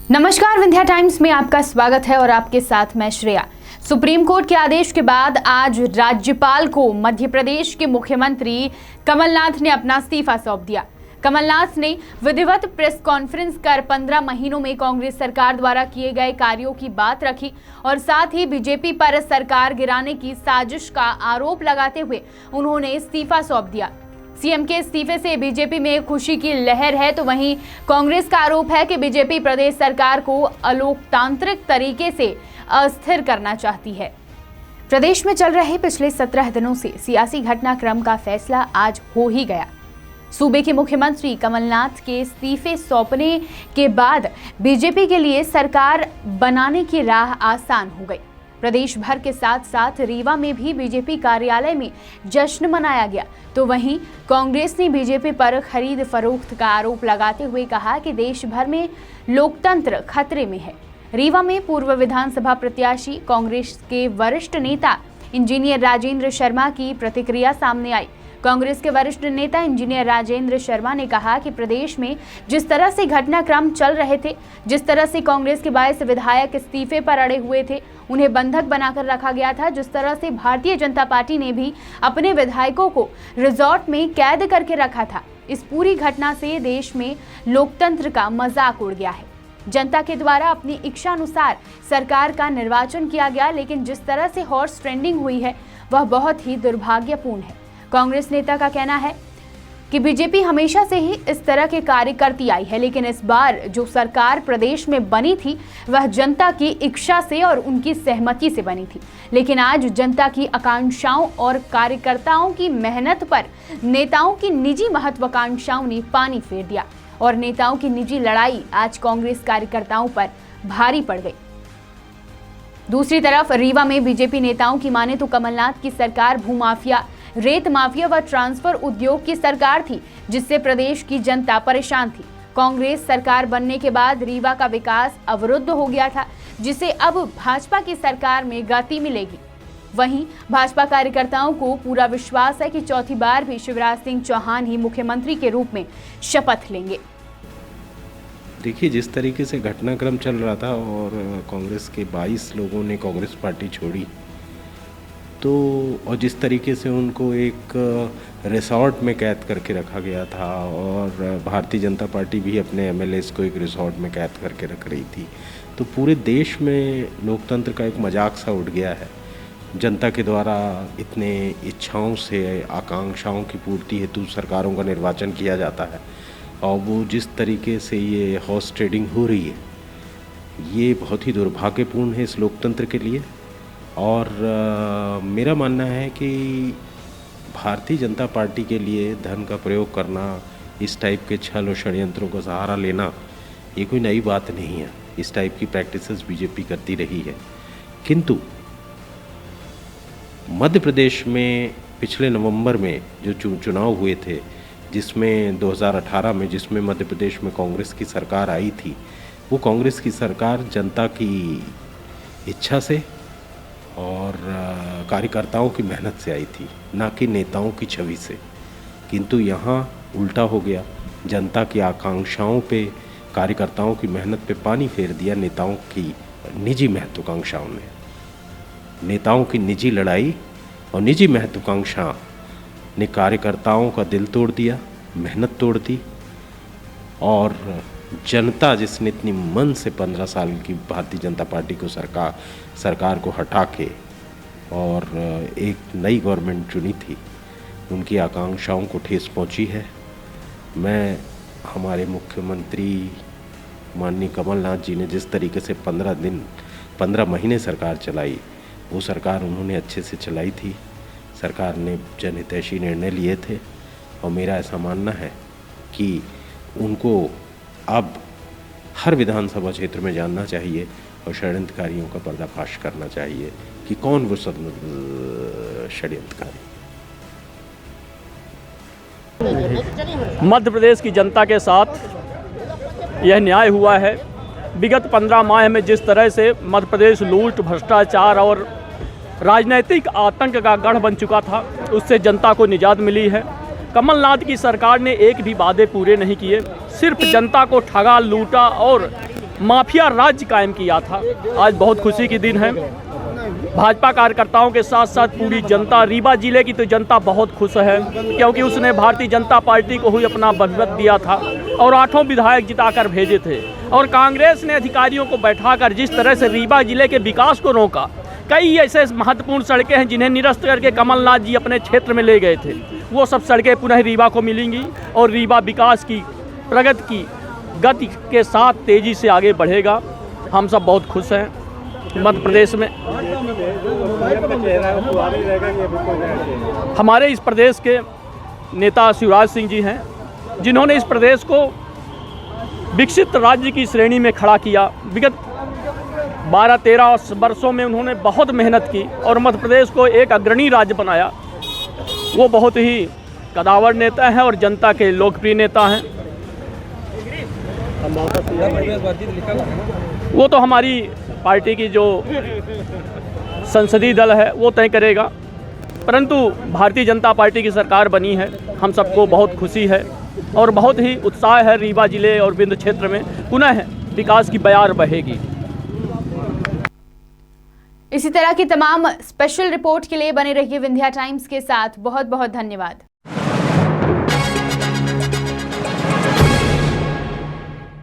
नमस्कार, विंध्या टाइम्स में आपका स्वागत है और आपके साथ मैं श्रेया। सुप्रीम कोर्ट के आदेश के बाद आज राज्यपाल को मध्य प्रदेश के मुख्यमंत्री कमलनाथ ने अपना इस्तीफा सौंप दिया। कमलनाथ ने विधिवत प्रेस कॉन्फ्रेंस कर 15 महीनों में कांग्रेस सरकार द्वारा किए गए कार्यों की बात रखी और साथ ही बीजेपी पर सरकार गिराने की साजिश का आरोप लगाते हुए उन्होंने इस्तीफा सौंप दिया। सीएम के इस्तीफे से बीजेपी में खुशी की लहर है, तो वहीं कांग्रेस का आरोप है कि बीजेपी प्रदेश सरकार को अलोकतांत्रिक तरीके से अस्थिर करना चाहती है। प्रदेश में चल रहे पिछले 17 दिनों से सियासी घटनाक्रम का फैसला आज हो ही गया। सूबे के मुख्यमंत्री कमलनाथ के इस्तीफे सौंपने के बाद बीजेपी के लिए सरकार बनाने की राह आसान हो गई। प्रदेश भर के साथ साथ रीवा में भी बीजेपी कार्यालय में जश्न मनाया गया, तो वहीं कांग्रेस ने बीजेपी पर खरीद फरोख्त का आरोप लगाते हुए कहा कि देश भर में लोकतंत्र खतरे में है। रीवा में पूर्व विधानसभा प्रत्याशी कांग्रेस के वरिष्ठ नेता इंजीनियर राजेंद्र शर्मा की प्रतिक्रिया सामने आई। कांग्रेस के वरिष्ठ नेता इंजीनियर राजेंद्र शर्मा ने कहा कि प्रदेश में जिस तरह से घटनाक्रम चल रहे थे, जिस तरह से कांग्रेस के 22 विधायक इस्तीफे पर अड़े हुए थे, उन्हें बंधक बनाकर रखा गया था, जिस तरह से भारतीय जनता पार्टी ने भी अपने विधायकों को रिजॉर्ट में कैद करके रखा था, इस पूरी घटना से देश में लोकतंत्र का मजाक उड़ गया है। जनता के द्वारा अपनी इच्छा अनुसार सरकार का निर्वाचन किया गया, लेकिन जिस तरह से हॉर्स ट्रेंडिंग हुई है वह बहुत ही दुर्भाग्यपूर्ण है। कांग्रेस नेता का कहना है कि बीजेपी हमेशा से ही इस तरह के कार्य करती आई है, लेकिन इस बार जो सरकार प्रदेश में बनी थी वह जनता की इच्छा से और उनकी सहमति से बनी थी, लेकिन आज जनता की आकांक्षाओं और कार्यकर्ताओं की मेहनत पर नेताओं की निजी महत्वाकांक्षाओं ने पानी फेर दिया और नेताओं की निजी लड़ाई आज कांग्रेस कार्यकर्ताओं पर भारी पड़ गई। दूसरी तरफ रीवा में बीजेपी नेताओं की माने तो कमलनाथ की सरकार भूमाफिया, रेत माफिया व ट्रांसफर उद्योग की सरकार थी, जिससे प्रदेश की जनता परेशान थी। कांग्रेस सरकार बनने के बाद रीवा का विकास अवरुद्ध हो गया था, जिसे अब भाजपा की सरकार में गति मिलेगी। वहीं भाजपा कार्यकर्ताओं को पूरा विश्वास है कि चौथी बार भी शिवराज सिंह चौहान ही मुख्यमंत्री के रूप में शपथ लेंगे। देखिए, जिस तरीके से घटनाक्रम चल रहा था और कांग्रेस के 22 लोगों ने कांग्रेस पार्टी छोड़ी, तो और जिस तरीके से उनको एक रिसॉर्ट में कैद करके रखा गया था और भारतीय जनता पार्टी भी अपने एमएलएस को एक रिसॉर्ट में कैद करके रख रही थी, तो पूरे देश में लोकतंत्र का एक मजाक सा उठ गया है। जनता के द्वारा इतने इच्छाओं से, आकांक्षाओं की पूर्ति हेतु सरकारों का निर्वाचन किया जाता है और वो जिस तरीके से ये हॉर्स ट्रेडिंग हो रही है, ये बहुत ही दुर्भाग्यपूर्ण है इस लोकतंत्र के लिए। और मेरा मानना है कि भारतीय जनता पार्टी के लिए धन का प्रयोग करना, इस टाइप के छल और षड्यंत्रों का सहारा लेना, ये कोई नई बात नहीं है। इस टाइप की प्रैक्टिसेस बीजेपी करती रही है। किंतु मध्य प्रदेश में पिछले नवंबर में जो चुनाव हुए थे, जिसमें 2018 में जिसमें मध्य प्रदेश में कांग्रेस की सरकार आई थी, वो कांग्रेस की सरकार जनता की इच्छा से और कार्यकर्ताओं की मेहनत से आई थी, ना कि नेताओं की छवि से। किंतु यहाँ उल्टा हो गया। जनता की आकांक्षाओं पे, कार्यकर्ताओं की मेहनत पे पानी फेर दिया नेताओं की निजी महत्वाकांक्षाओं ने। नेताओं की निजी लड़ाई और निजी महत्वाकांक्षा ने कार्यकर्ताओं का दिल तोड़ दिया, मेहनत तोड़ दी। और जनता जिसने इतनी मन से 15 साल की भारतीय जनता पार्टी को सरकार को हटा के और एक नई गवर्नमेंट चुनी थी, उनकी आकांक्षाओं को ठेस पहुंची है। मैं हमारे मुख्यमंत्री माननीय कमलनाथ जी ने जिस तरीके से 15 महीने सरकार चलाई, वो सरकार उन्होंने अच्छे से चलाई थी। सरकार ने जनहितैषी निर्णय लिए थे और मेरा ऐसा मानना है कि उनको अब हर विधानसभा क्षेत्र में जानना चाहिए और षड्यंत्रकारियों का पर्दाफाश करना चाहिए कि कौन वो षड्यंत्रकारी। मध्य प्रदेश की जनता के साथ यह न्याय हुआ है। विगत 15 माह में जिस तरह से मध्य प्रदेश लूट, भ्रष्टाचार और राजनीतिक आतंक का गढ़ बन चुका था, उससे जनता को निजात मिली है। कमलनाथ की सरकार ने एक भी वादे पूरे नहीं किए, सिर्फ जनता को ठगा, लूटा और माफिया राज्य कायम किया था। आज बहुत खुशी की दिन है। भाजपा कार्यकर्ताओं के साथ साथ पूरी जनता, रीवा जिले की तो जनता बहुत खुश है, क्योंकि उसने भारतीय जनता पार्टी को ही अपना बहुमत दिया था और 8 विधायक जिताकर भेजे थे। और कांग्रेस ने अधिकारियों को बैठाकर जिस तरह से रीवा जिले के विकास को रोका, कई ऐसे महत्वपूर्ण सड़कें हैं जिन्हें निरस्त करके कमलनाथ जी अपने क्षेत्र में ले गए थे, वो सब सड़कें पुनः रीवा को मिलेंगी और रीवा विकास की, प्रगति की गति के साथ तेज़ी से आगे बढ़ेगा। हम सब बहुत खुश हैं। मध्य प्रदेश में हमारे इस प्रदेश के नेता शिवराज सिंह जी हैं, जिन्होंने इस प्रदेश को विकसित राज्य की श्रेणी में खड़ा किया। विगत 12-13 वर्षों में उन्होंने बहुत मेहनत की और मध्य प्रदेश को एक अग्रणी राज्य बनाया। वो बहुत ही कदावर नेता हैं और जनता के लोकप्रिय नेता हैं। वो तो हमारी पार्टी की जो संसदीय दल है वो तय करेगा, परंतु भारतीय जनता पार्टी की सरकार बनी है। हम सबको बहुत खुशी है और बहुत ही उत्साह है। रीवा जिले और विंध्य क्षेत्र में पुनः विकास की बयार बहेगी। इसी तरह की तमाम स्पेशल रिपोर्ट के लिए बने रहिए विंध्या टाइम्स के साथ। बहुत बहुत धन्यवाद।